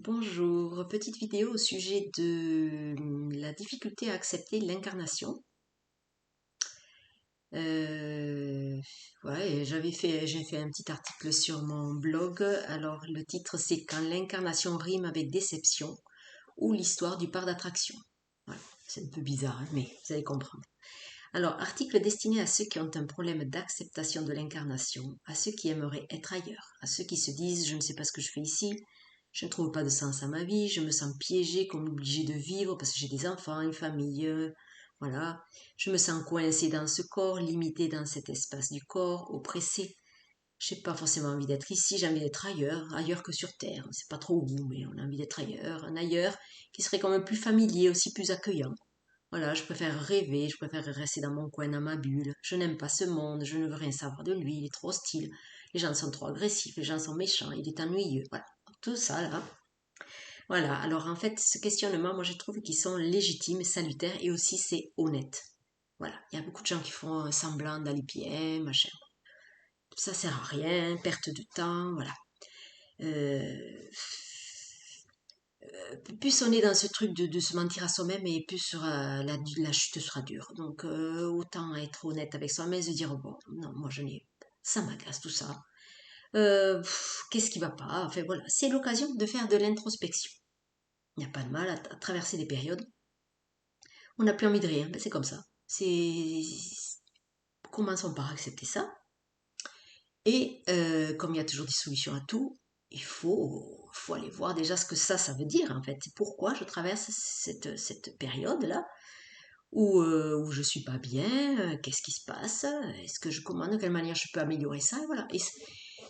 Bonjour, petite vidéo au sujet de la difficulté à accepter l'incarnation. Euh, ouais, j'ai fait un petit article sur mon blog. Alors le titre c'est Quand l'incarnation rime avec déception ou l'histoire du parc d'attraction. Voilà, c'est un peu bizarre, hein, mais vous allez comprendre. Alors, article destiné à ceux qui ont un problème d'acceptation de l'incarnation, à ceux qui aimeraient être ailleurs, à ceux qui se disent je ne sais pas ce que je fais ici, je ne trouve pas de sens à ma vie, je me sens piégée comme obligée de vivre parce que j'ai des enfants, une famille, voilà. Je me sens coincée dans ce corps, limitée dans cet espace du corps, oppressée. J'ai pas forcément envie d'être ici, j'ai envie d'être ailleurs, ailleurs que sur Terre. On sait pas trop où, mais on a envie d'être ailleurs, un ailleurs qui serait quand même plus familier, aussi plus accueillant. Voilà, je préfère rêver, je préfère rester dans mon coin, dans ma bulle. Je n'aime pas ce monde, je ne veux rien savoir de lui, il est trop hostile. Les gens sont trop agressifs, les gens sont méchants, il est ennuyeux. Voilà, tout ça là. Voilà, alors en fait, ce questionnement, moi je trouve qu'ils sont légitimes, salutaires et aussi c'est honnête. Voilà, il y a beaucoup de gens qui font semblant d'aller bien, machin. Ça sert à rien, perte de temps, voilà. Euh, Plus on est dans ce truc de se mentir à soi-même et plus la chute sera dure. Donc autant être honnête avec soi-même et se dire bon non moi je n'ai ça m'agace tout ça. Qu'est-ce qui va pas? Enfin voilà, c'est l'occasion de faire de l'introspection. Il n'y a pas de mal à traverser des périodes. On n'a plus envie de rien, ben, c'est comme ça. C'est Commençons par accepter ça. Et comme il y a toujours des solutions à tout, faut aller voir déjà ce que ça veut dire en fait. C'est pourquoi je traverse cette période-là où je suis pas bien, qu'est-ce qui se passe, est-ce que je commande, de quelle manière je peux améliorer ça, et voilà. Et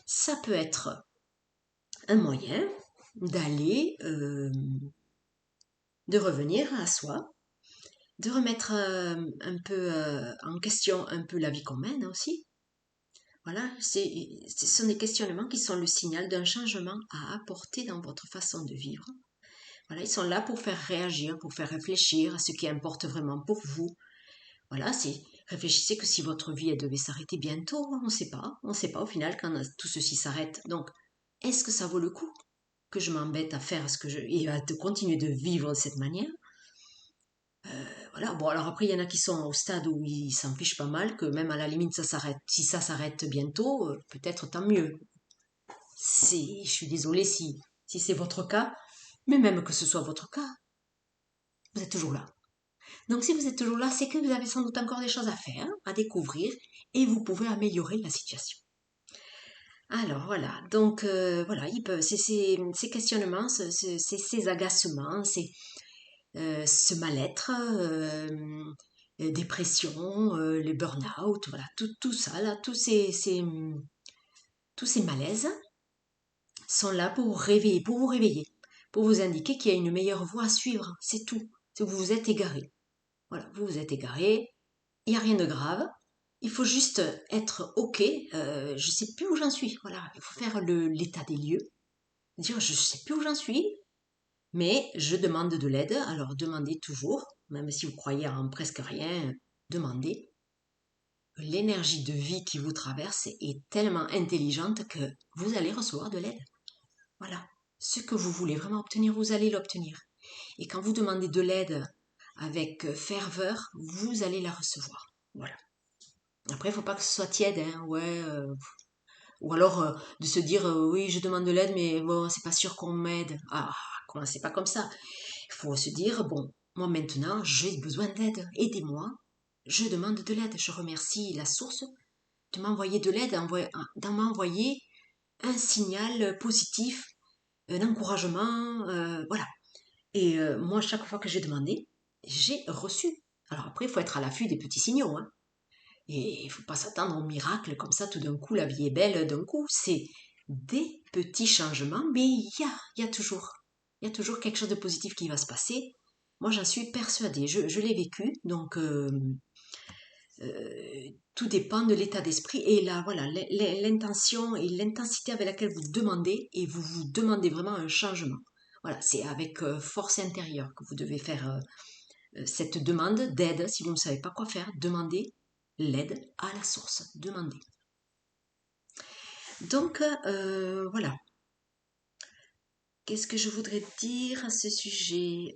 ça peut être un moyen d'aller, de revenir à soi, de remettre un peu en question un peu la vie qu'on mène aussi. Voilà, ce sont des questionnements qui sont le signal d'un changement à apporter dans votre façon de vivre. Voilà, ils sont là pour faire réagir, pour faire réfléchir à ce qui importe vraiment pour vous. Voilà, c'est réfléchissez que si votre vie elle devait s'arrêter bientôt, on ne sait pas au final quand tout ceci s'arrête. Donc, est-ce que ça vaut le coup que je m'embête à faire ce que je et à continuer de vivre de cette manière? Voilà. Bon, alors après il y en a qui sont au stade où ils s'en fichent pas mal, que même à la limite ça s'arrête. Si ça s'arrête bientôt, peut-être tant mieux. Je suis désolée si c'est votre cas, mais même que ce soit votre cas, vous êtes toujours là. Donc si vous êtes toujours là, c'est que vous avez sans doute encore des choses à faire, à découvrir, et vous pouvez améliorer la situation. Alors voilà, donc voilà, ces questionnements, ces agacements, ce mal-être, dépression, les burn-out, voilà, tout ça, là, tous ces malaises sont là pour réveiller, pour vous réveiller, pour vous indiquer qu'il y a une meilleure voie à suivre, c'est tout. C'est que vous vous êtes égaré. Voilà, vous vous êtes égaré, il n'y a rien de grave. Il faut juste être OK, je ne sais plus où j'en suis. Voilà, il faut faire l'état des lieux, dire je ne sais plus où j'en suis, mais je demande de l'aide. Alors demandez toujours, même si vous croyez en presque rien, demandez. L'énergie de vie qui vous traverse est tellement intelligente que vous allez recevoir de l'aide. Voilà, ce que vous voulez vraiment obtenir, vous allez l'obtenir. Et quand vous demandez de l'aide avec ferveur, vous allez la recevoir. Voilà. Après, il ne faut pas que ce soit tiède, hein, ouais. Ou alors de se dire oui, je demande de l'aide, mais bon, c'est pas sûr qu'on m'aide. Ah, commencez pas comme ça. Il faut se dire bon, moi maintenant, j'ai besoin d'aide. Aidez-moi. Je demande de l'aide. Je remercie la source de m'envoyer de l'aide, d'en m'envoyer un signal positif, un encouragement, voilà. Et moi, chaque fois que j'ai demandé, j'ai reçu. Alors après, il faut être à l'affût des petits signaux, hein. Et il ne faut pas s'attendre au miracle comme ça, tout d'un coup, la vie est belle d'un coup. C'est des petits changements, mais il y a toujours quelque chose de positif qui va se passer. Moi, j'en suis persuadée. Je l'ai vécu, donc tout dépend de l'état d'esprit et là, voilà, l'intention et l'intensité avec laquelle vous demandez et vous vous demandez vraiment un changement. Voilà, c'est avec force intérieure que vous devez faire cette demande d'aide. Si vous ne savez pas quoi faire, demandez l'aide à la source. Demandez. Donc voilà. Qu'est-ce que je voudrais dire à ce sujet?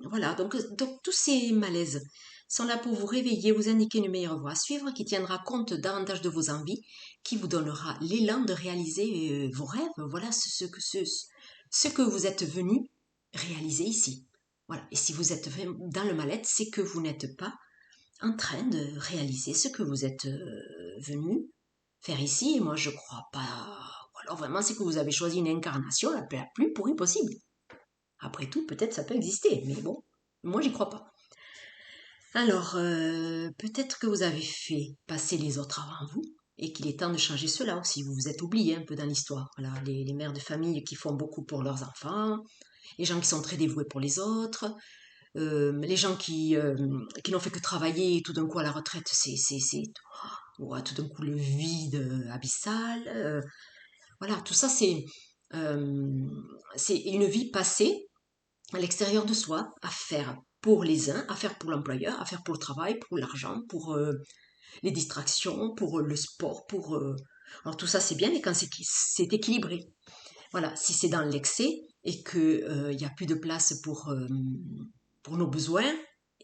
Voilà, donc tous ces malaises sont là pour vous réveiller, vous indiquer une meilleure voie à suivre qui tiendra compte davantage de vos envies, qui vous donnera l'élan de réaliser vos rêves. Voilà ce que vous êtes venu réaliser ici. Voilà. Et si vous êtes dans le mal-être, c'est que vous n'êtes pas en train de réaliser ce que vous êtes venu faire ici. Et moi, je crois pas. Ou alors vraiment, c'est que vous avez choisi une incarnation la plus pourrie possible. Après tout, peut-être ça peut exister, mais bon, moi, j'y crois pas. Alors, peut-être que vous avez fait passer les autres avant vous et qu'il est temps de changer cela aussi. Vous vous êtes oublié un peu dans l'histoire. Voilà, les mères de famille qui font beaucoup pour leurs enfants, les gens qui sont très dévoués pour les autres, les gens qui n'ont fait que travailler et tout d'un coup à la retraite, ouais, tout d'un coup le vide abyssal. Voilà, tout ça c'est une vie passée à l'extérieur de soi, à faire pour les uns, à faire pour l'employeur, à faire pour le travail, pour l'argent, pour les distractions, pour le sport, pour... Alors tout ça c'est bien, mais quand c'est équilibré. Voilà, si c'est dans l'excès et qu'il n'y a plus de place pour nos besoins,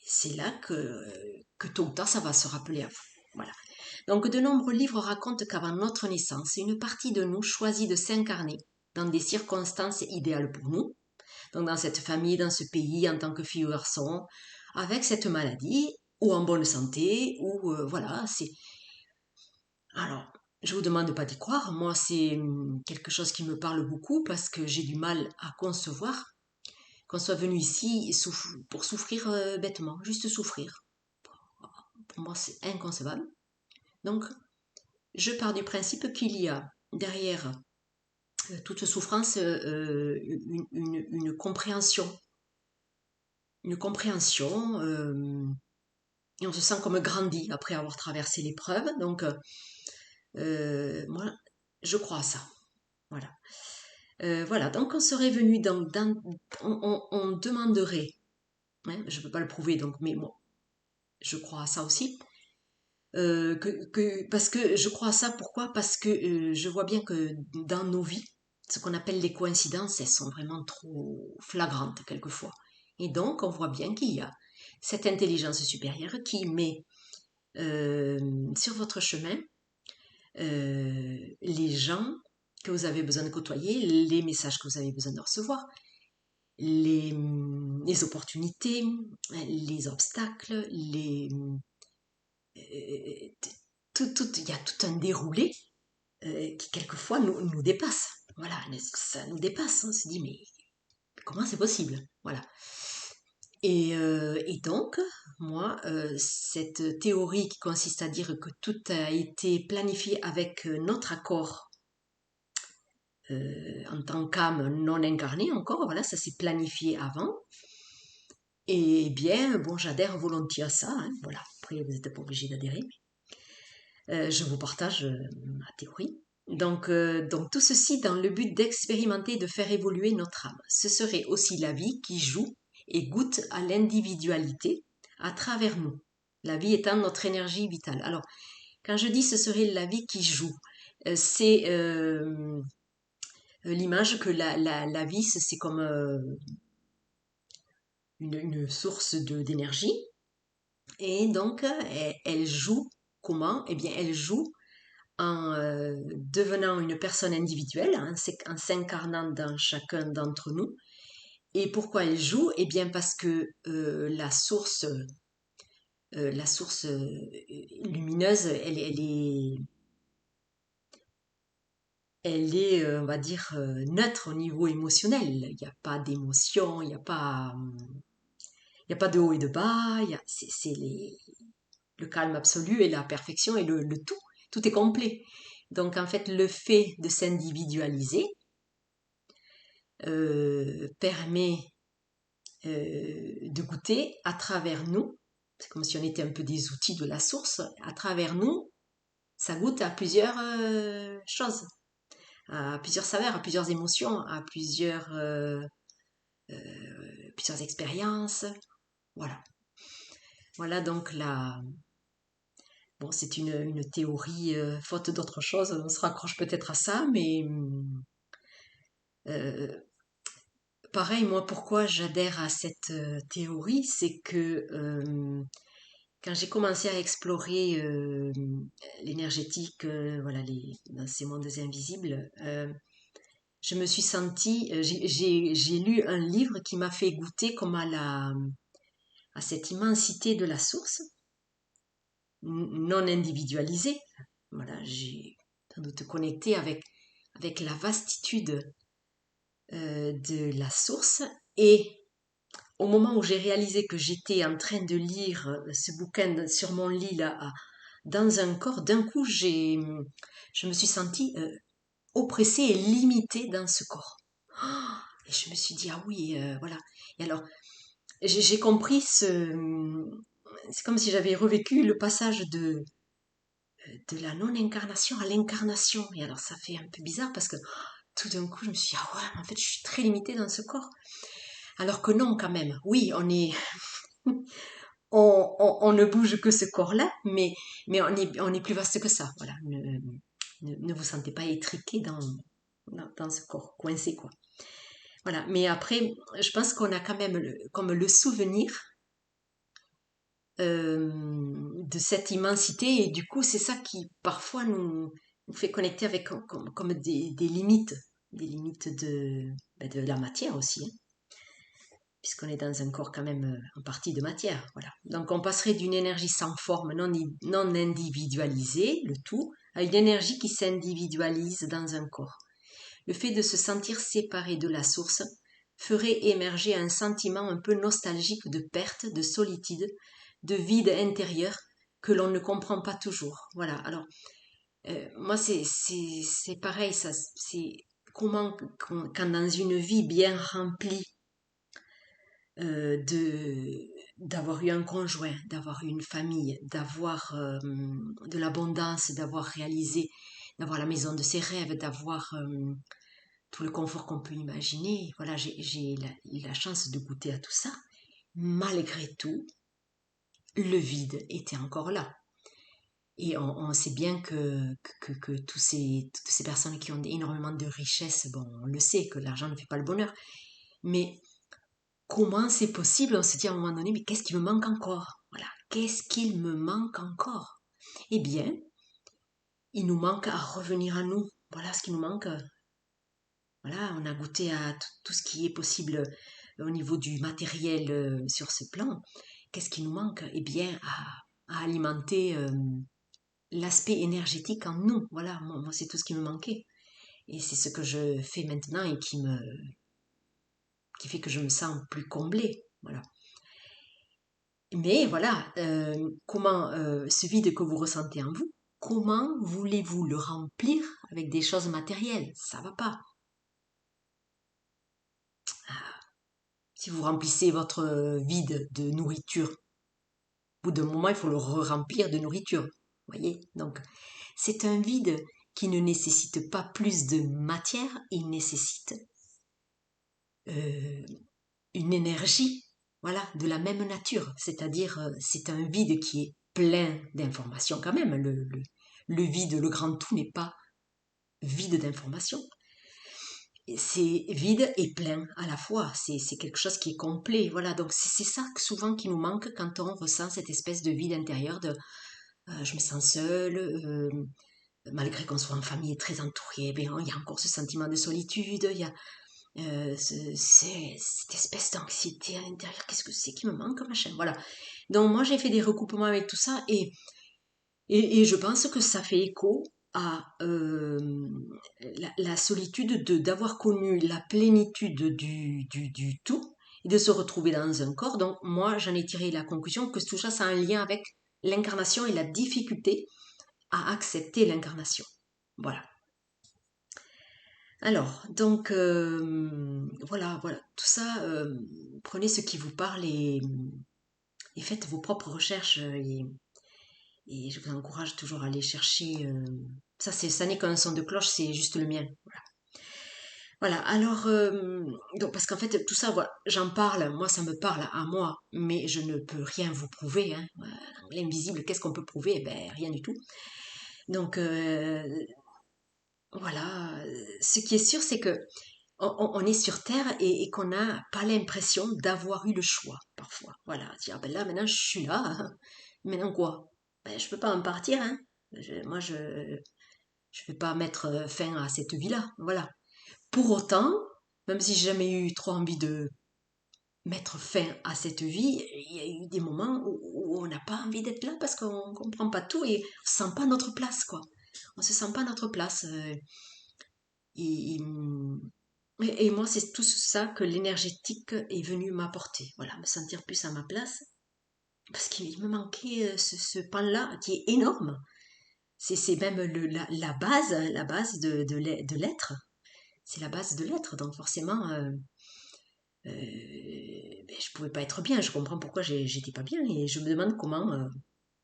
c'est là que tôt ou tard ça va se rappeler à vous. Voilà. Donc de nombreux livres racontent qu'avant notre naissance, une partie de nous choisit de s'incarner dans des circonstances idéales pour nous, donc dans cette famille, dans ce pays, en tant que fille ou garçon, avec cette maladie, ou en bonne santé, ou voilà, c'est... Alors, je vous demande pas d'y croire, moi c'est quelque chose qui me parle beaucoup parce que j'ai du mal à concevoir qu'on soit venu ici pour souffrir bêtement, juste souffrir. Pour moi c'est inconcevable. Donc, je pars du principe qu'il y a derrière toute souffrance une compréhension. Une compréhension, et on se sent comme grandi après avoir traversé l'épreuve. Donc, moi, je crois à ça. Voilà. Voilà, donc on serait venu on demanderait, hein, je ne peux pas le prouver, donc, mais moi, je crois à ça aussi. Parce que je crois à ça, pourquoi? Parce que je vois bien que dans nos vies, ce qu'on appelle les coïncidences, elles sont vraiment trop flagrantes quelquefois. Et donc, on voit bien qu'il y a cette intelligence supérieure qui met euh, sur votre chemin les gens que vous avez besoin de côtoyer, les messages que vous avez besoin de recevoir, les opportunités, les obstacles, euh, il y a tout un déroulé qui quelquefois nous dépasse. Voilà, ça nous dépasse. On se dit, mais comment c'est possible? Voilà. Et donc, moi, cette théorie qui consiste à dire que tout a été planifié avec notre accord en tant qu'âme non incarnée encore, voilà, ça s'est planifié avant. Et bien, bon, j'adhère volontiers à ça, hein, voilà. Après, vous n'êtes pas obligé d'adhérer. Je vous partage ma théorie. Donc tout ceci dans le but d'expérimenter et de faire évoluer notre âme. Ce serait aussi la vie qui joue et goûte à l'individualité à travers nous. La vie étant notre énergie vitale. Alors, quand je dis ce serait la vie qui joue, c'est l'image que la vie, c'est comme une source d'énergie. Et donc, elle joue comment? Eh bien, elle joue en devenant une personne individuelle, hein, en s'incarnant dans chacun d'entre nous. Et pourquoi elle joue? Eh bien parce que la source lumineuse, on va dire, neutre au niveau émotionnel. Il n'y a pas d'émotion, il y a pas de haut et de bas, c'est le calme absolu et la perfection et le tout. Tout est complet. Donc en fait, le fait de s'individualiser, permet de goûter à travers nous. C'est comme si on était un peu des outils de la source. À travers nous, ça goûte à plusieurs choses, à plusieurs saveurs, à plusieurs émotions, à plusieurs expériences. Voilà. Voilà donc bon, c'est une théorie, faute d'autre chose, on se raccroche peut-être à ça, mais Euh, Pareil, moi, pourquoi j'adhère à cette théorie, c'est que quand j'ai commencé à explorer l'énergétique, voilà, dans ces mondes invisibles, je me suis sentie, j'ai lu un livre qui m'a fait goûter comme à cette immensité de la source, non individualisée. Voilà, j'ai sans doute connecté avec la vastitude de la source. Et au moment où j'ai réalisé que j'étais en train de lire ce bouquin sur mon lit là, dans un corps, d'un coup, je me suis sentie oppressée et limitée dans ce corps. Et je me suis dit, ah oui, voilà. Et alors, j'ai compris c'est comme si j'avais revécu le passage de la non-incarnation à l'incarnation. Et alors, ça fait un peu bizarre parce que tout d'un coup, je me suis dit, ah ouais, en fait, je suis très limitée dans ce corps. Alors que non, quand même. Oui, on ne bouge que ce corps-là, mais on est plus vaste que ça. Voilà. Ne vous sentez pas étriqué dans ce corps, coincé, quoi. Voilà. Mais après, je pense qu'on a quand même comme le souvenir de cette immensité, et du coup, c'est ça qui parfois nous fait connecter avec comme des limites de la matière aussi, hein, puisqu'on est dans un corps quand même en partie de matière. Voilà. Donc on passerait d'une énergie sans forme, non individualisée, le tout, à une énergie qui s'individualise dans un corps. Le fait de se sentir séparé de la source ferait émerger un sentiment un peu nostalgique de perte, de solitude, de vide intérieur que l'on ne comprend pas toujours. Voilà. Alors, moi, c'est pareil, ça, c'est comment, quand dans une vie bien remplie, d'avoir eu un conjoint, d'avoir eu une famille, d'avoir de l'abondance, d'avoir réalisé, d'avoir la maison de ses rêves, d'avoir tout le confort qu'on peut imaginer. Voilà, j'ai la chance de goûter à tout ça. Malgré tout, le vide était encore là. Et on sait bien que toutes ces personnes qui ont énormément de richesses, bon, on le sait, que l'argent ne fait pas le bonheur. Mais comment c'est possible? On se dit à un moment donné, mais qu'est-ce qui me manque encore? Voilà, qu'est-ce qu'il me manque encore? Eh bien, il nous manque à revenir à nous. Voilà ce qui nous manque. Voilà, on a goûté à tout ce qui est possible au niveau du matériel sur ce plan. Qu'est-ce qui nous manque? Eh bien, à alimenter l'aspect énergétique en nous. Voilà, moi c'est tout ce qui me manquait. Et c'est ce que je fais maintenant et qui fait que je me sens plus comblée. Voilà. Mais voilà, comment ce vide que vous ressentez en vous, comment voulez-vous le remplir avec des choses matérielles? Ça va pas. Si vous remplissez votre vide de nourriture, au bout d'un moment, il faut le remplir de nourriture. Voyez? Donc, c'est un vide qui ne nécessite pas plus de matière, il nécessite euh, une énergie, voilà, de la même nature. C'est-à-dire, c'est un vide qui est plein d'informations quand même. Le vide, le grand tout n'est pas vide d'informations. C'est vide et plein à la fois. C'est quelque chose qui est complet. Voilà, donc c'est ça souvent qui nous manque quand on ressent cette espèce de vide intérieur de je me sens seule, malgré qu'on soit en famille très entouré, ben, il y a encore ce sentiment de solitude, il y a cette espèce d'anxiété à l'intérieur. Qu'est-ce que c'est qui me manque, machin? Voilà. Donc moi j'ai fait des recoupements avec tout ça et je pense que ça fait écho à la solitude d'avoir connu la plénitude du tout et de se retrouver dans un corps. Donc moi j'en ai tiré la conclusion que tout ça, ça a un lien avec l'incarnation et la difficulté à accepter l'incarnation. Voilà. Alors, donc voilà, tout ça, prenez ce qui vous parle et faites vos propres recherches et je vous encourage toujours à aller chercher. Ça n'est qu'un son de cloche, c'est juste le mien. Voilà. Alors, donc parce qu'en fait tout ça, voilà, j'en parle, moi ça me parle à moi, mais je ne peux rien vous prouver. Hein. L'invisible, qu'est-ce qu'on peut prouver? Eh ben rien du tout. Donc voilà, ce qui est sûr, c'est que on est sur Terre et qu'on n'a pas l'impression d'avoir eu le choix, parfois. Voilà, dire, ben là, maintenant, je suis là. Hein. Maintenant, quoi? Ben, je peux pas en partir, hein. Moi, je vais pas mettre fin à cette vie-là. Voilà. Pour autant, même si j'ai jamais eu trop envie de mettre fin à cette vie, il y a eu des moments où on n'a pas envie d'être là parce qu'on comprend pas tout et on se sent pas notre place, quoi. On se sent pas notre place. Et, et moi, c'est tout ça que l'énergétique est venu m'apporter. Voilà, me sentir plus à ma place. Parce qu'il me manquait ce pan-là qui est énorme. C'est même la base de l'être. C'est la base de l'être. Donc forcément, ben, je pouvais pas être bien. Je comprends pourquoi j'étais pas bien. Et je me demande comment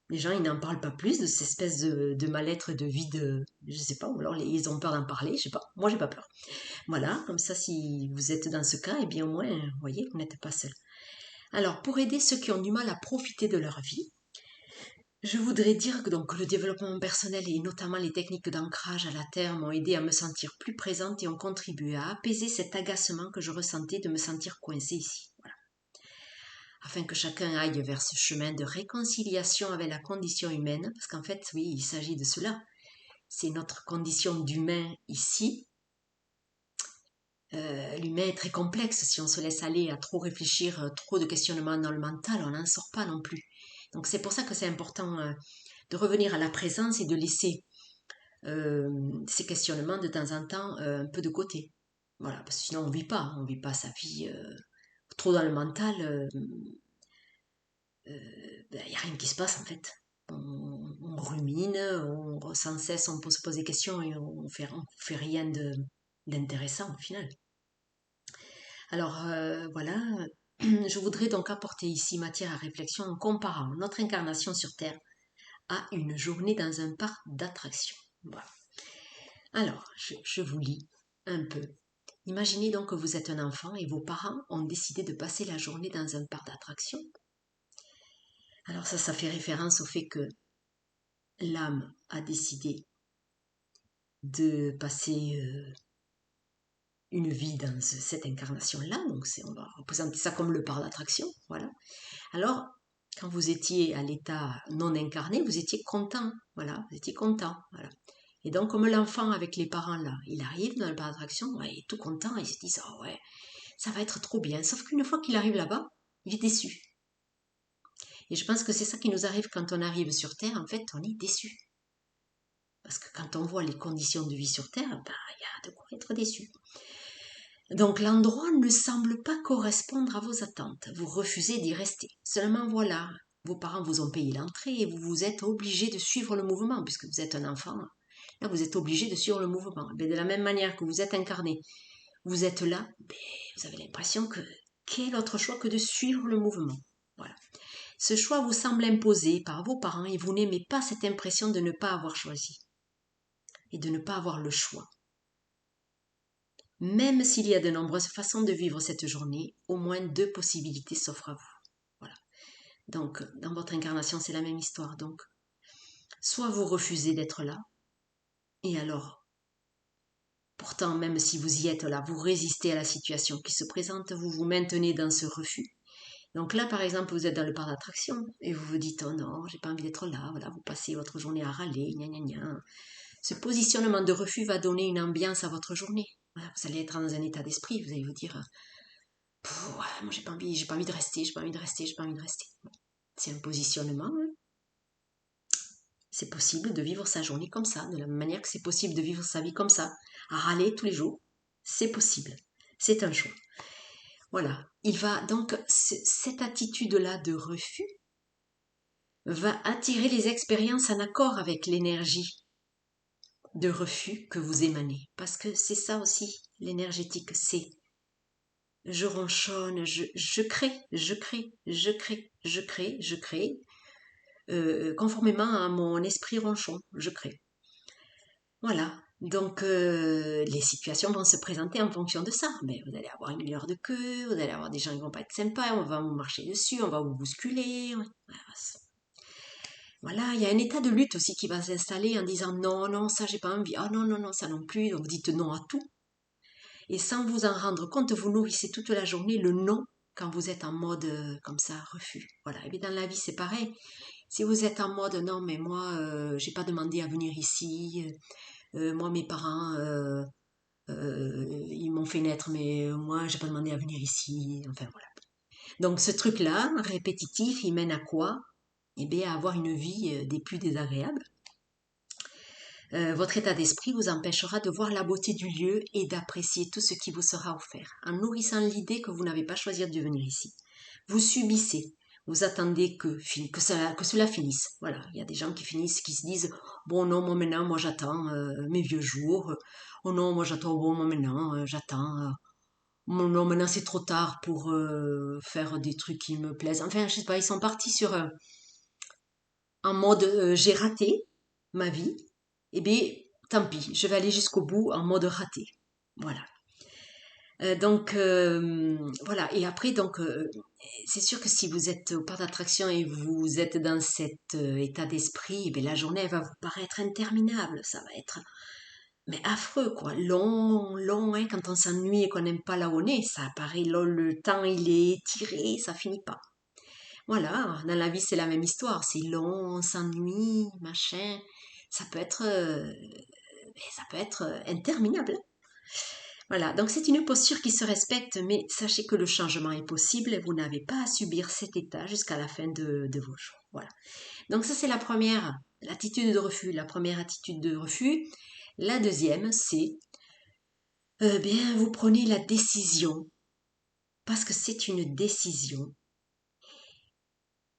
les gens ils n'en parlent pas plus de cette espèce de mal-être, de vide. Je sais pas. Ou alors ils ont peur d'en parler. Je sais pas. Moi, j'ai pas peur. Voilà, comme ça, si vous êtes dans ce cas, eh bien au moins, vous voyez, vous n'êtes pas seul. Alors, pour aider ceux qui ont du mal à profiter de leur vie, je voudrais dire que donc, le développement personnel et notamment les techniques d'ancrage à la terre m'ont aidé à me sentir plus présente et ont contribué à apaiser cet agacement que je ressentais de me sentir coincée ici. Voilà. Afin que chacun aille vers ce chemin de réconciliation avec la condition humaine, parce qu'en fait, oui, il s'agit de cela. C'est notre condition d'humain ici. L'humain est très complexe. Si on se laisse aller à trop réfléchir, trop de questionnements dans le mental, on n'en sort pas non plus. Donc c'est pour ça que c'est important de revenir à la présence et de laisser ces questionnements de temps en temps un peu de côté. Voilà, parce que sinon on vit pas sa vie trop dans le mental. Il n'y a rien qui se passe en fait. On rumine, sans cesse on peut se poser des questions et on fait rien d'intéressant au final. Alors voilà, je voudrais donc apporter ici matière à réflexion en comparant notre incarnation sur Terre à une journée dans un parc d'attractions. Voilà. Alors, je vous lis un peu. Imaginez donc que vous êtes un enfant et vos parents ont décidé de passer la journée dans un parc d'attractions. Alors ça fait référence au fait que l'âme a décidé de passer une vie dans cette incarnation-là, donc on va représenter ça comme le parc d'attractions, voilà. Alors, quand vous étiez à l'état non incarné, vous étiez content, voilà, vous étiez content, voilà. Et donc, comme l'enfant avec les parents là, il arrive dans le parc d'attraction, ouais, il est tout content, il se dit, oh ouais, ça va être trop bien. Sauf qu'une fois qu'il arrive là-bas, il est déçu. Et je pense que c'est ça qui nous arrive quand on arrive sur Terre, en fait, on est déçu. Parce que quand on voit les conditions de vie sur Terre, ben, il y a de quoi être déçu. Donc l'endroit ne semble pas correspondre à vos attentes. Vous refusez d'y rester. Seulement voilà, vos parents vous ont payé l'entrée et vous vous êtes obligé de suivre le mouvement, puisque vous êtes un enfant. Là, vous êtes obligé de suivre le mouvement. Mais de la même manière que vous êtes incarné, vous êtes là, vous avez l'impression que quel autre choix que de suivre le mouvement. Voilà. Ce choix vous semble imposé par vos parents et vous n'aimez pas cette impression de ne pas avoir choisi et de ne pas avoir le choix. Même s'il y a de nombreuses façons de vivre cette journée, au moins deux possibilités s'offrent à vous. Voilà. Donc, dans votre incarnation, c'est la même histoire. Donc, soit vous refusez d'être là, et alors, pourtant, même si vous y êtes là, vous résistez à la situation qui se présente, vous vous maintenez dans ce refus. Donc là, par exemple, vous êtes dans le parc d'attraction et vous vous dites, oh non, j'ai pas envie d'être là, voilà, vous passez votre journée à râler, gna gna gna. Ce positionnement de refus va donner une ambiance à votre journée. Voilà, vous allez être dans un état d'esprit, vous allez vous dire, ouais, moi j'ai pas envie de rester, j'ai pas envie de rester, j'ai pas envie de rester. C'est un positionnement. Hein. C'est possible de vivre sa journée comme ça, de la même manière que c'est possible de vivre sa vie comme ça, à râler tous les jours. C'est possible. C'est un choix. Voilà. Il va donc, cette attitude-là de refus va attirer les expériences en accord avec l'énergie de refus que vous émanez. Parce que c'est ça aussi, l'énergétique, c'est je ronchonne, je crée, je crée, je crée, je crée, je crée, conformément à mon esprit ronchon, je crée. Voilà. Donc, les situations vont se présenter en fonction de ça. Mais vous allez avoir une lueur de queue, vous allez avoir des gens qui vont pas être sympas, on va vous marcher dessus, on va vous bousculer. Voilà, il y a un état de lutte aussi qui va s'installer en disant non, non, ça j'ai pas envie, ah non, non, non, ça non plus. Donc vous dites non à tout. Et sans vous en rendre compte, vous nourrissez toute la journée le non quand vous êtes en mode comme ça, refus. Voilà. Et bien dans la vie, c'est pareil. Si vous êtes en mode non, mais moi, j'ai pas demandé à venir ici, moi, mes parents, ils m'ont fait naître, mais moi, j'ai pas demandé à venir ici. Enfin, voilà. Donc, ce truc-là, répétitif, il mène à quoi? Eh bien, à avoir une vie des plus désagréables. Votre état d'esprit vous empêchera de voir la beauté du lieu et d'apprécier tout ce qui vous sera offert, en nourrissant l'idée que vous n'avez pas choisi de venir ici. Vous subissez, vous attendez que cela finisse. Voilà, il y a des gens qui finissent, qui se disent bon non, moi maintenant, moi j'attends mes vieux jours. Oh non, moi j'attends, bon moi maintenant, j'attends. Non, maintenant c'est trop tard pour faire des trucs qui me plaisent. Enfin, je sais pas, ils sont partis sur en mode j'ai raté ma vie, eh bien, tant pis, je vais aller jusqu'au bout en mode raté. Voilà. Voilà. Et après, c'est sûr que si vous êtes au parc d'attraction et vous êtes dans cet état d'esprit, eh bien, la journée elle va vous paraître interminable. Ça va être mais affreux, quoi. Long, long, hein, quand on s'ennuie et qu'on n'aime pas là où on est, ça apparaît, là, le temps il est étiré, ça finit pas. Voilà, dans la vie, c'est la même histoire. C'est long, on s'ennuie, machin. Ça peut être, interminable. Voilà, donc c'est une posture qui se respecte, mais sachez que le changement est possible et vous n'avez pas à subir cet état jusqu'à la fin de vos jours. Voilà. Donc ça, c'est la première, l'attitude de refus, la première attitude de refus. La deuxième, c'est, bien, vous prenez la décision, parce que c'est une décision,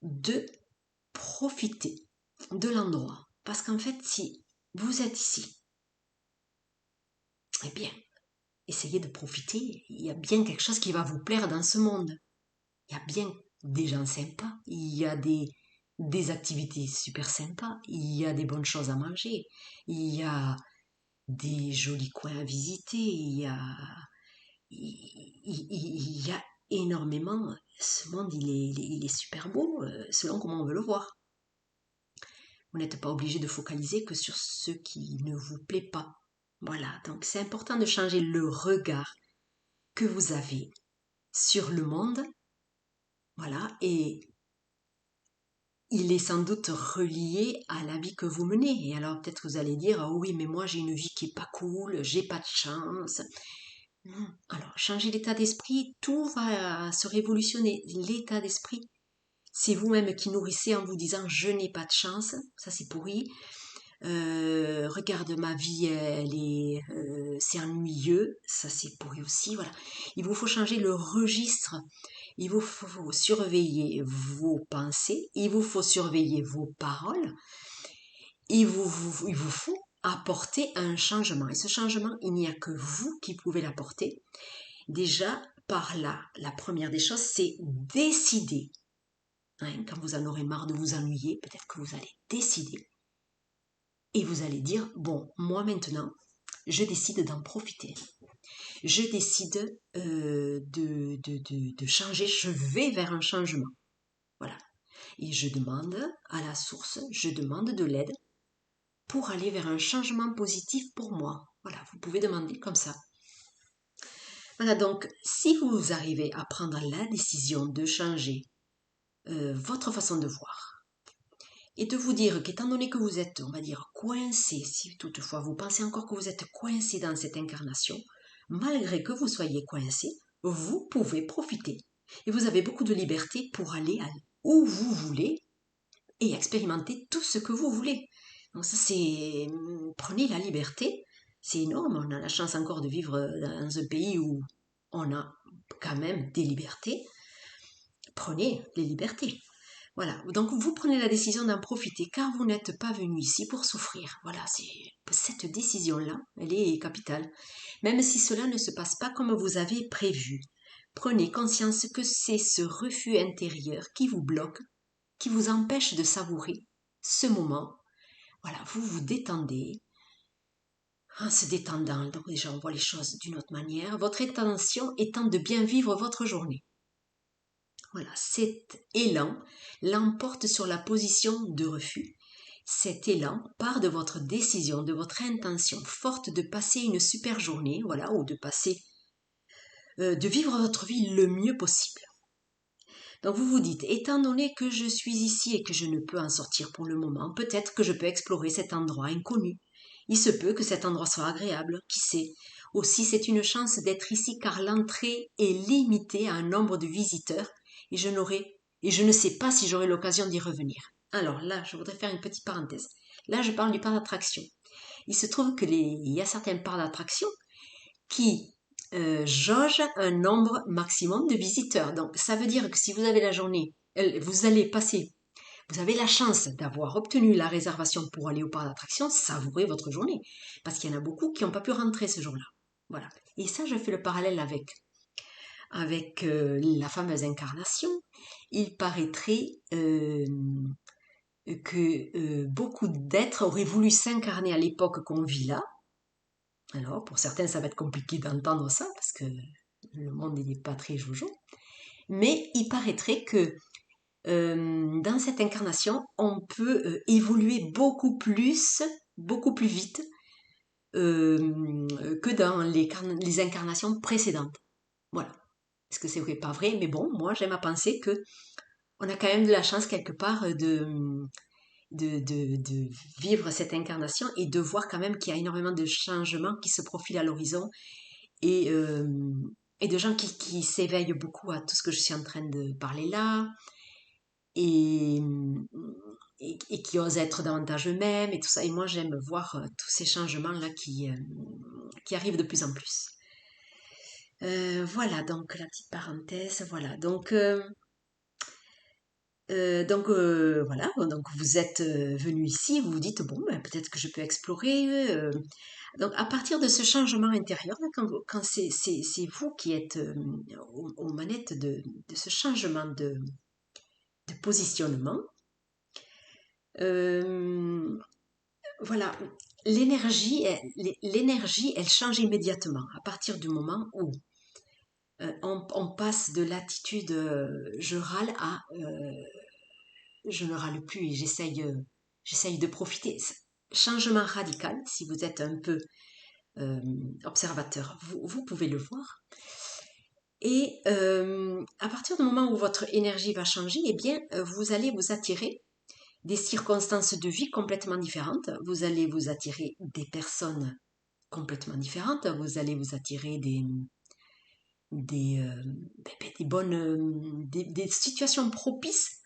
de profiter de l'endroit. Parce qu'en fait, si vous êtes ici, eh bien, essayez de profiter. Il y a bien quelque chose qui va vous plaire dans ce monde. Il y a bien des gens sympas. Il y a des activités super sympas. Il y a des bonnes choses à manger. Il y a des jolis coins à visiter. Il y a énormément. Ce monde, il est super beau selon comment on veut le voir. Vous n'êtes pas obligé de focaliser que sur ce qui ne vous plaît pas. Voilà, donc c'est important de changer le regard que vous avez sur le monde. Voilà, et il est sans doute relié à la vie que vous menez. Et alors peut-être vous allez dire, oh oui, mais moi j'ai une vie qui est pas cool, j'ai pas de chance. Non. Alors, changer l'état d'esprit, tout va se révolutionner. L'état d'esprit, c'est vous-même qui nourrissez en vous disant je n'ai pas de chance, ça c'est pourri. Regarde ma vie, c'est ennuyeux, ça c'est pourri aussi. Voilà, il vous faut changer le registre. Il vous faut surveiller vos pensées, il vous faut surveiller vos paroles, il vous faut apporter un changement. Et ce changement, il n'y a que vous qui pouvez l'apporter. Déjà, par là, la première des choses, c'est décider. Hein, quand vous en aurez marre de vous ennuyer, peut-être que vous allez décider. Et vous allez dire, bon, moi maintenant, je décide d'en profiter. Je décide de changer, je vais vers un changement. Voilà. Et je demande à la source, je demande de l'aide pour aller vers un changement positif pour moi. Voilà, vous pouvez demander comme ça. Voilà, donc si vous arrivez à prendre la décision de changer votre façon de voir et de vous dire qu'étant donné que vous êtes, on va dire, coincé, si toutefois vous pensez encore que vous êtes coincé dans cette incarnation, malgré que vous soyez coincé, vous pouvez profiter. Et vous avez beaucoup de liberté pour aller où vous voulez et expérimenter tout ce que vous voulez. Donc ça c'est, prenez la liberté, c'est énorme, on a la chance encore de vivre dans un pays où on a quand même des libertés. Prenez les libertés. Voilà, donc vous prenez la décision d'en profiter car vous n'êtes pas venu ici pour souffrir. Voilà, cette décision-là, elle est capitale. Même si cela ne se passe pas comme vous avez prévu, prenez conscience que c'est ce refus intérieur qui vous bloque, qui vous empêche de savourer ce moment. Voilà, vous vous détendez. En se détendant, donc déjà on voit les choses d'une autre manière. Votre intention étant de bien vivre votre journée. Voilà, cet élan l'emporte sur la position de refus. Cet élan part de votre décision, de votre intention forte de passer une super journée, voilà, ou de passer de vivre votre vie le mieux possible. Donc vous vous dites, étant donné que je suis ici et que je ne peux en sortir pour le moment, peut-être que je peux explorer cet endroit inconnu. Il se peut que cet endroit soit agréable, qui sait. Aussi, c'est une chance d'être ici car l'entrée est limitée à un nombre de visiteurs et je ne sais pas si j'aurai l'occasion d'y revenir. Alors là, je voudrais faire une petite parenthèse. Là, je parle du parc d'attraction. Il se trouve il y a certains parcs d'attraction qui jauge un nombre maximum de visiteurs. Donc, ça veut dire que si vous avez la journée, vous allez passer, vous avez la chance d'avoir obtenu la réservation pour aller au parc d'attractions, savourez votre journée. Parce qu'il y en a beaucoup qui n'ont pas pu rentrer ce jour-là. Voilà. Et ça, je fais le parallèle avec la fameuse incarnation. Il paraîtrait que beaucoup d'êtres auraient voulu s'incarner à l'époque qu'on vit là. Alors, pour certains, ça va être compliqué d'entendre ça, parce que le monde n'est pas très jojo. Mais il paraîtrait que dans cette incarnation, on peut évoluer beaucoup plus vite que dans les incarnations précédentes. Voilà. Est-ce que c'est vrai, pas vrai? Mais bon, moi, j'aime à penser que on a quand même de la chance quelque part de vivre cette incarnation et de voir quand même qu'il y a énormément de changements qui se profilent à l'horizon et, euh, et de gens qui s'éveillent beaucoup à tout ce que je suis en train de parler là et, et qui osent être davantage eux-mêmes et tout ça. Et moi, j'aime voir tous ces changements-là qui arrivent de plus en plus. Voilà, donc la petite parenthèse, voilà. Voilà, donc vous êtes venu ici, vous vous dites, bon, ben, peut-être que je peux explorer. Donc à partir de ce changement intérieur, là, quand c'est vous qui êtes aux manettes de ce changement de positionnement, euh, voilà, l'énergie, elle change immédiatement à partir du moment où on passe de l'attitude je râle à je ne râle plus et j'essaye de profiter. Changement radical, si vous êtes un peu euh, observateur, vous pouvez le voir. Et à partir du moment où votre énergie va changer, eh bien, vous allez vous attirer des circonstances de vie complètement différentes. Vous allez vous attirer des personnes complètement différentes. Vous allez vous attirer des, euh, des bonnes, des situations propices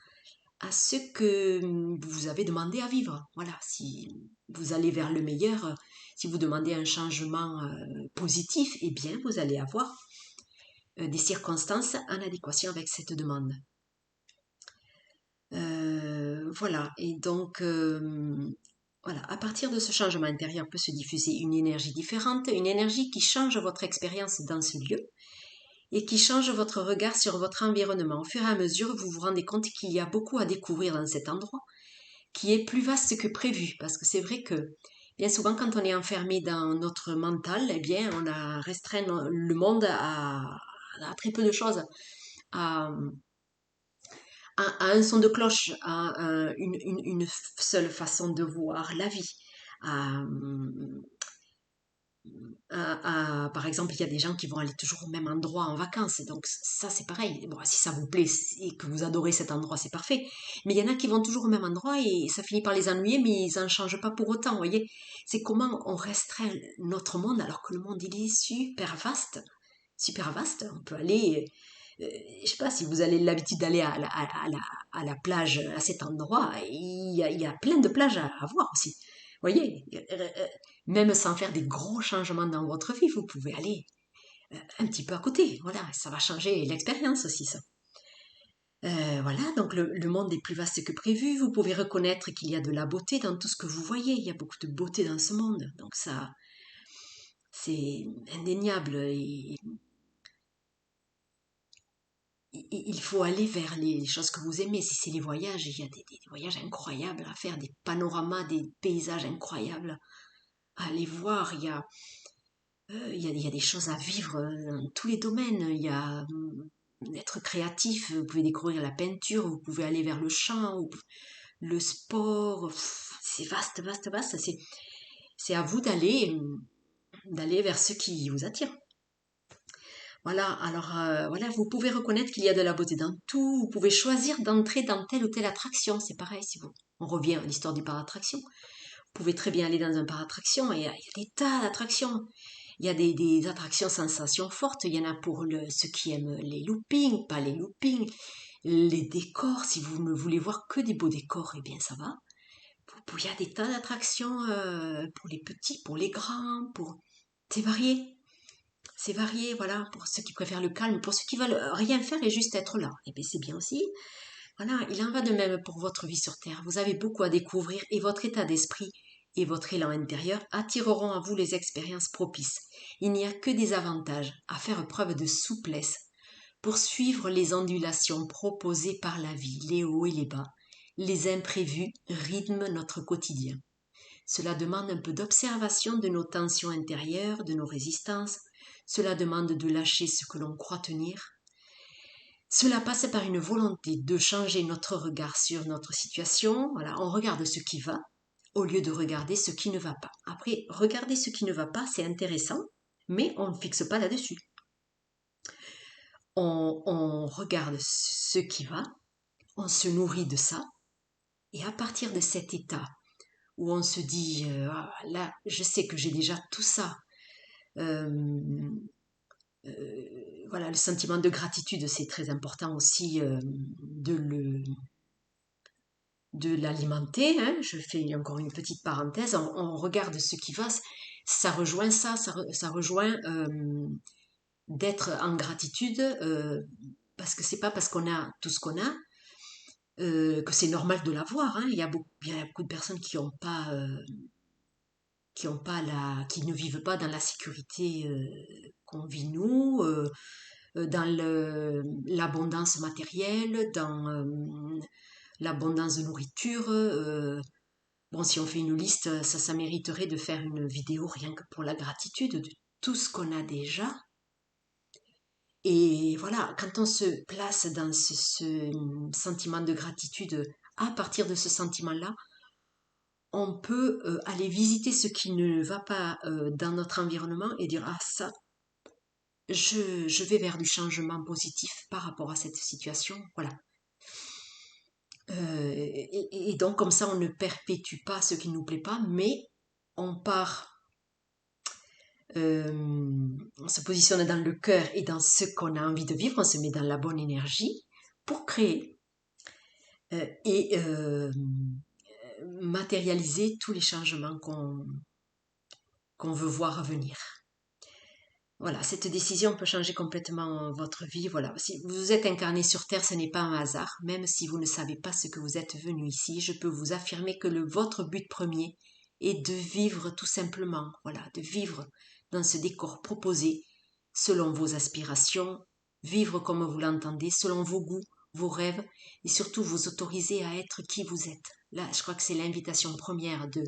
à ce que vous avez demandé à vivre. Voilà, si vous allez vers le meilleur, si vous demandez un changement positif, eh bien, vous allez avoir des circonstances en adéquation avec cette demande. Voilà, et donc, voilà, à partir de ce changement intérieur peut se diffuser une énergie différente, une énergie qui change votre expérience dans ce lieu et qui change votre regard sur votre environnement. Au fur et à mesure, vous vous rendez compte qu'il y a beaucoup à découvrir dans cet endroit, qui est plus vaste que prévu, parce que c'est vrai que bien souvent quand on est enfermé dans notre mental, eh bien on a restreint le monde à très peu de choses, à, à un son de cloche, à une seule façon de voir la vie, à, par exemple, il y a des gens qui vont aller toujours au même endroit en vacances, donc ça c'est pareil. Bon, si ça vous plaît et que vous adorez cet endroit, c'est parfait. Mais il y en a qui vont toujours au même endroit et ça finit par les ennuyer, mais ils n'en changent pas pour autant, vous voyez. C'est comment on restreint notre monde alors que le monde il est super vaste. Super vaste, on peut aller, je sais pas, si vous avez l'habitude d'aller à la plage à cet endroit, il y a plein de plages à voir aussi. Vous voyez, même sans faire des gros changements dans votre vie, vous pouvez aller un petit peu à côté. Voilà, ça va changer l'expérience aussi, ça. Voilà, donc le monde est plus vaste que prévu. Vous pouvez reconnaître qu'il y a de la beauté dans tout ce que vous voyez. Il y a beaucoup de beauté dans ce monde. Donc ça, c'est indéniable. Et il faut aller vers les choses que vous aimez. Si c'est les voyages, il y a des voyages incroyables à faire, des panoramas, des paysages incroyables à aller voir. Il y a des choses à vivre dans tous les domaines. Il y a être créatif, vous pouvez découvrir la peinture, vous pouvez aller vers le chant, le sport. C'est vaste, vaste, vaste. C'est à vous d'aller vers ce qui vous attire. Voilà, alors voilà, vous pouvez reconnaître qu'il y a de la beauté dans tout. Vous pouvez choisir d'entrer dans telle ou telle attraction. C'est pareil, si vous. On revient à l'histoire du parc d'attraction. Vous pouvez très bien aller dans un parc d'attraction et il y a des tas d'attractions. Il y a des attractions sensations fortes. Il y en a pour ceux qui aiment les loopings, pas les loopings. Les décors, si vous ne voulez voir que des beaux décors, eh bien ça va. Il y a des tas d'attractions pour les petits, pour les grands, pour... C'est varié. C'est varié, voilà, pour ceux qui préfèrent le calme, pour ceux qui veulent rien faire et juste être là. Et bien c'est bien aussi. Voilà, il en va de même pour votre vie sur Terre. Vous avez beaucoup à découvrir et votre état d'esprit et votre élan intérieur attireront à vous les expériences propices. Il n'y a que des avantages à faire preuve de souplesse pour suivre les ondulations proposées par la vie, les hauts et les bas. Les imprévus rythment notre quotidien. Cela demande un peu d'observation de nos tensions intérieures, de nos résistances. Cela demande de lâcher ce que l'on croit tenir. Cela passe par une volonté de changer notre regard sur notre situation. Voilà, on regarde ce qui va au lieu de regarder ce qui ne va pas. Après, regarder ce qui ne va pas, c'est intéressant, mais on ne fixe pas là-dessus. On regarde ce qui va, on se nourrit de ça, et à partir de cet état où on se dit ah, là, je sais que j'ai déjà tout ça. Euh, voilà, le sentiment de gratitude, c'est très important aussi de l'alimenter. Hein. Je fais encore une petite parenthèse. On regarde ce qui va. Ça rejoint ça rejoint d'être en gratitude parce que c'est pas parce qu'on a tout ce qu'on a que c'est normal de l'avoir. Hein. Il y a beaucoup de personnes qui ne vivent pas dans la sécurité qu'on vit nous, dans l'abondance matérielle, dans l'abondance de nourriture. Bon, si on fait une liste, ça mériterait de faire une vidéo rien que pour la gratitude de tout ce qu'on a déjà. Et voilà, quand on se place dans ce sentiment de gratitude, à partir de ce sentiment-là, on peut aller visiter ce qui ne va pas dans notre environnement et dire, ah ça, je vais vers du changement positif par rapport à cette situation. Voilà. Et donc comme ça, on ne perpétue pas ce qui ne nous plaît pas, mais on part, on se positionne dans le cœur et dans ce qu'on a envie de vivre, on se met dans la bonne énergie pour créer et matérialiser tous les changements qu'on veut voir venir. Voilà, cette décision peut changer complètement votre vie. Voilà, si vous êtes incarné sur Terre, ce n'est pas un hasard. Même si vous ne savez pas ce que vous êtes venu ici, je peux vous affirmer que votre but premier est de vivre tout simplement. Voilà, de vivre dans ce décor proposé selon vos aspirations, vivre comme vous l'entendez, selon vos goûts, vos rêves, et surtout vous autoriser à être qui vous êtes. Là, je crois que c'est l'invitation première de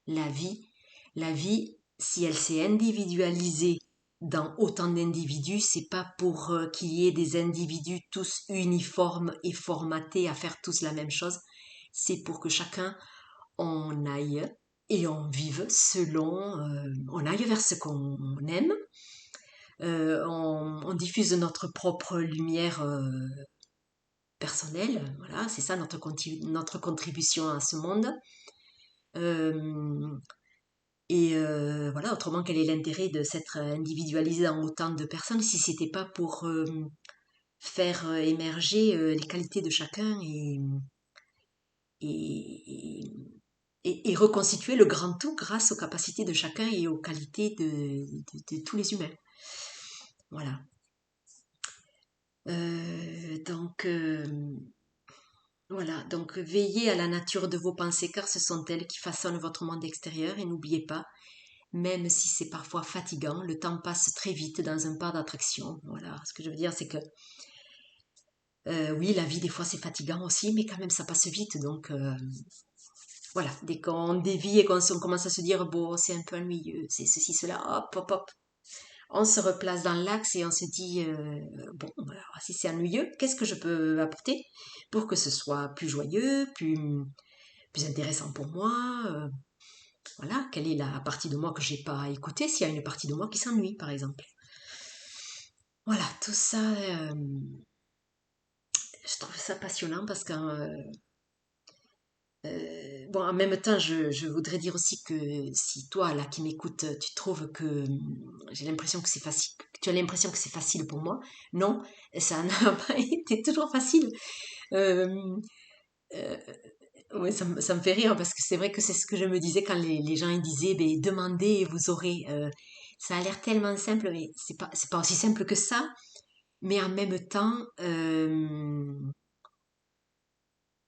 la vie. La vie, si elle s'est individualisée dans autant d'individus, c'est pas pour qu'il y ait des individus tous uniformes et formatés à faire tous la même chose. C'est pour que chacun on aille et on vive selon, on aille vers ce qu'on aime. On diffuse notre propre lumière personnelle. Voilà, c'est ça notre contribution à ce monde. Et voilà, autrement, quel est l'intérêt de s'être individualisé dans autant de personnes si c'était pas pour faire émerger les qualités de chacun et, et reconstituer le grand tout grâce aux capacités de chacun et aux qualités de tous les humains. Voilà. Donc, voilà. Donc, veillez à la nature de vos pensées car ce sont elles qui façonnent votre monde extérieur et n'oubliez pas, même si c'est parfois fatigant, le temps passe très vite dans un parc d'attractions. Voilà, ce que je veux dire, c'est que oui, la vie, des fois, c'est fatigant aussi, mais quand même, ça passe vite. Donc, voilà, dès qu'on dévie et qu'on commence à se dire, bon, c'est un peu ennuyeux, c'est ceci, cela, hop, hop, hop, on se replace dans l'axe et on se dit, bon, alors, si c'est ennuyeux, qu'est-ce que je peux apporter pour que ce soit plus joyeux, plus intéressant pour moi voilà, quelle est la partie de moi que j'ai pas écoutée, s'il y a une partie de moi qui s'ennuie, par exemple. Voilà, tout ça, je trouve ça passionnant parce que bon, en même temps, je voudrais dire aussi que si toi, là, qui m'écoutes, tu trouves que j'ai l'impression que c'est facile, que tu as l'impression que c'est facile pour moi, non, ça n'a pas été toujours facile. Euh, euh, ouais, ça me fait rire parce que c'est vrai que c'est ce que je me disais quand les gens ils disaient, ben, demandez et vous aurez. Ça a l'air tellement simple, mais c'est pas aussi simple que ça. Mais en même temps,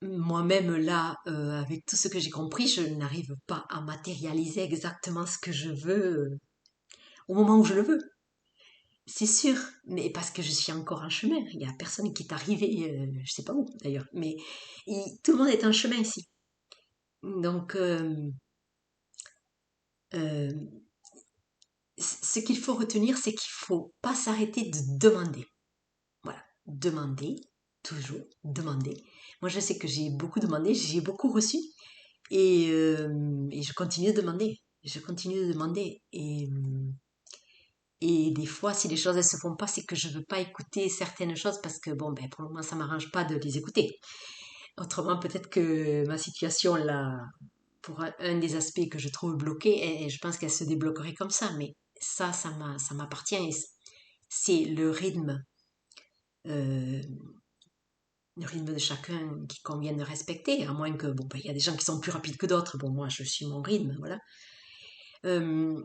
moi-même là, avec tout ce que j'ai compris, je n'arrive pas à matérialiser exactement ce que je veux au moment où je le veux. C'est sûr, mais parce que je suis encore en chemin. Il y a personne qui est arrivé, je sais pas où d'ailleurs, mais tout le monde est en chemin ici. Donc, euh, ce qu'il faut retenir, c'est qu'il faut pas s'arrêter de demander. Voilà, demander, toujours demander. Moi, je sais que j'ai beaucoup demandé, j'ai beaucoup reçu, et je continue de demander. Je continue de demander. Et des fois, si les choses ne se font pas, c'est que je veux pas écouter certaines choses parce que, bon, ben, pour le moment, ça m'arrange pas de les écouter. Autrement, peut-être que ma situation, là, pour un des aspects que je trouve bloqué, et je pense qu'elle se débloquerait comme ça, mais ça m'appartient. Et c'est euh, le rythme de chacun qui convient de respecter, à moins que, bon, ben, il y a des gens qui sont plus rapides que d'autres. Bon, moi, je suis mon rythme, voilà. Euh,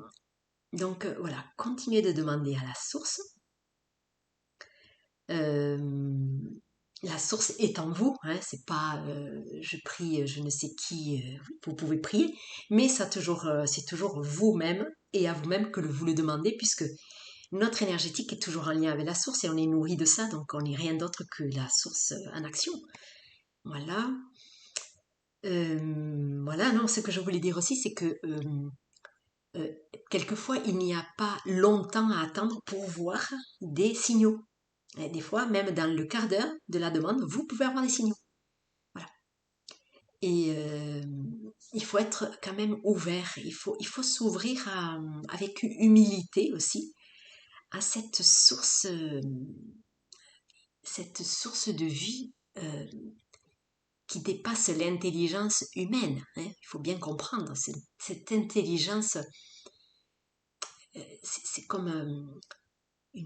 donc voilà, continuez de demander à la source. Euh, la source est en vous, hein, c'est pas je prie je ne sais qui, vous pouvez prier, mais c'est toujours vous-même et à vous-même que vous le demandez, puisque notre énergétique est toujours en lien avec la source et on est nourri de ça, donc on n'est rien d'autre que la source en action. Voilà. Voilà, non, ce que je voulais dire aussi, c'est que euh, quelquefois, il n'y a pas longtemps à attendre pour voir des signaux. Et des fois, même dans le quart d'heure de la demande, vous pouvez avoir des signaux. Voilà. Et il faut être quand même ouvert. Il faut s'ouvrir avec humilité aussi à cette source de vie qui dépasse l'intelligence humaine, hein. Il faut bien comprendre. Cette intelligence, c'est comme et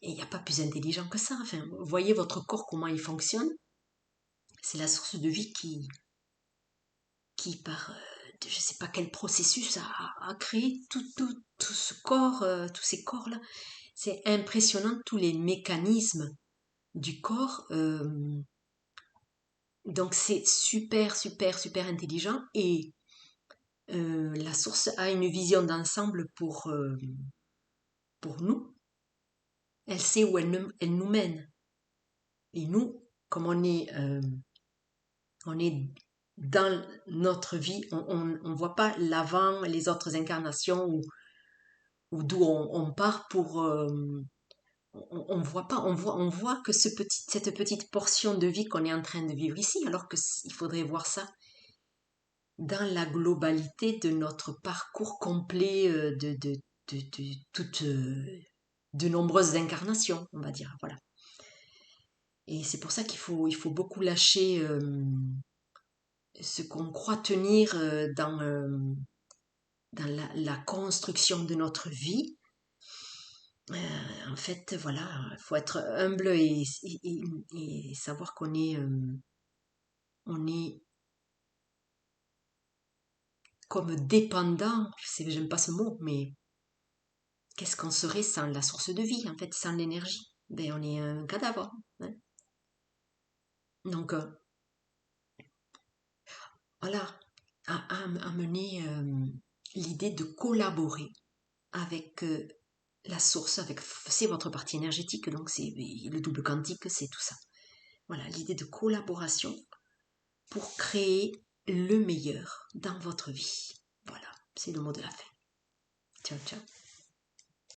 il n'y a pas plus intelligent que ça. Enfin, voyez votre corps, comment il fonctionne. C'est la source de vie qui par je ne sais pas quel processus a créé tout ce corps, tous ces corps-là. C'est impressionnant, tous les mécanismes du corps. Donc c'est super, super, super intelligent. Et la source a une vision d'ensemble pour nous. Elle sait où elle nous mène. Et nous, comme on est dans notre vie, on voit pas l'avant, les autres incarnations ou d'où on part pour... on voit pas, on voit que cette petite portion de vie qu'on est en train de vivre ici, alors qu'il faudrait voir ça dans la globalité de notre parcours complet de toutes de nombreuses incarnations, on va dire. Voilà. Et c'est pour ça il faut beaucoup lâcher ce qu'on croit tenir dans la construction de notre vie. En fait, voilà, il faut être humble et savoir on est comme dépendant, j'aime pas ce mot, mais qu'est-ce qu'on serait sans la source de vie, en fait, sans l'énergie? Ben, on est un cadavre, hein. Donc, voilà, à amener l'idée de collaborer avec la source, c'est votre partie énergétique, donc c'est le double quantique, c'est tout ça. Voilà, l'idée de collaboration pour créer le meilleur dans votre vie. Voilà, c'est le mot de la fin. Ciao, ciao.